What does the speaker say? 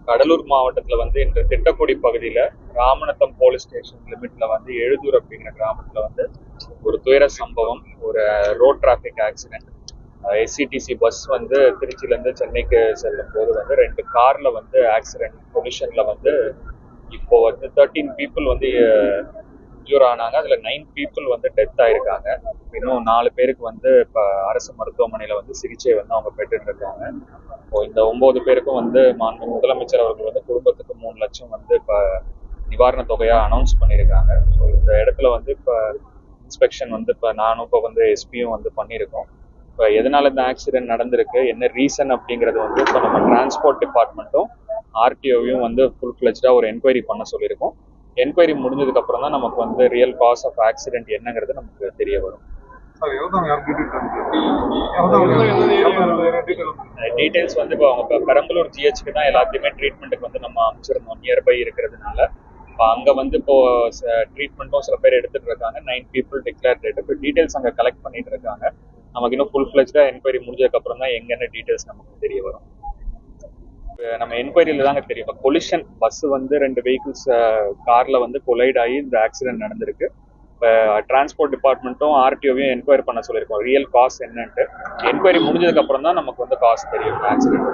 கடலூர் மாவட்டத்தில் வந்து இந்த திட்டக்குடி பகுதியில் ராமநத்தம் போலீஸ் ஸ்டேஷன் லிமிட்ல வந்து எழுதூர் அப்படிங்கிற கிராமத்தில் வந்து ஒரு துயர சம்பவம், ஒரு road traffic accident. SCTC bus வந்து திருச்சியிலேருந்து சென்னைக்கு செல்லும் போது வந்து 2 கார்ல வந்து ஆக்சிடென்ட் பொசிஷன்ல வந்து இப்போ வந்து 13 பீப்புள் வந்து இன்ஜூர் ஆனாங்க. அதுல 9 பீப்புள் வந்து டெத் ஆயிருக்காங்க. இன்னும் 4 பேருக்கு வந்து இப்ப அரசு மருத்துவமனையில வந்து சிகிச்சை வந்து அவங்க பெற்றுட்டு இருக்காங்க. இப்போ இந்த 9 பேருக்கும் வந்து முதலமைச்சர் அவர்கள் வந்து குடும்பத்துக்கு 3 லட்சம் வந்து இப்ப நிவாரண தொகையா அனௌன்ஸ் பண்ணியிருக்காங்க. ஸோ இந்த இடத்துல வந்து இப்ப இன்ஸ்பெக்ஷன் வந்து இப்ப நானும் இப்போ வந்து எஸ்பியும் வந்து பண்ணியிருக்கோம். இப்போ எதனால இந்த ஆக்சிடென்ட் நடந்திருக்கு, என்ன ரீசன் அப்படிங்கிறது வந்து இப்போ நம்ம டிரான்ஸ்போர்ட் டிபார்ட்மெண்ட்டும் ஆர்டிஓவையும் வந்து ஃபுல் ஃபிளெஜ்டா ஒரு என்கொயரி பண்ண சொல்லியிருக்கோம். என்கொயரி முடிஞ்சதுக்கு அப்புறம் தான் நமக்கு வந்து ரியல் காஸ் ஆஃப் ஆக்சிடென்ட் என்னங்கிறது நமக்கு தெரிய வரும். டீடைல்ஸ் வந்து இப்போ அவங்க பெரம்பலூர் ஜிஹெச்க்கு தான் எல்லாத்தையுமே ட்ரீட்மெண்ட்டுக்கு வந்து நம்ம அமைச்சிருந்தோம், நியர்பை இருக்கிறதுனால. இப்போ அங்கே வந்து இப்போ ட்ரீட்மெண்ட்டும் சில பேர் எடுத்துட்டு இருக்காங்க. 9 பீப்புள் டிக்ளேர் டேட். இப்போ டீடைல்ஸ் அங்கே கலெக்ட் பண்ணிட்டு இருக்காங்க. நமக்கு இன்னும் ஃபுல் ஃபிளெஜ்டா என்கொயரி முடிஞ்சதுக்கு அப்புறம் தான் எங்கென்ன டீடைல்ஸ் நமக்கு தெரிய வரும். நம்ம என்கொயரியில தாங்க தெரியும். கொலிஷன் பஸ் வந்து 2 வெஹிக்கிள்ஸ் கார்ல வந்து கொலைட் ஆகி இந்த ஆக்சிடென்ட் நடந்திருக்கு. இப்போ டிரான்ஸ்போர்ட் டிபார்ட்மெண்ட்டும் ஆர்டிஓவையும் என்கொயரி பண்ண சொல்லியிருக்கோம், ரியல் காஸ் என்னன்ட்டு. என்கொயரி முடிஞ்சதுக்கு அப்புறம் தான் நமக்கு வந்து காசு தெரியும் ஆக்சிடென்ட்.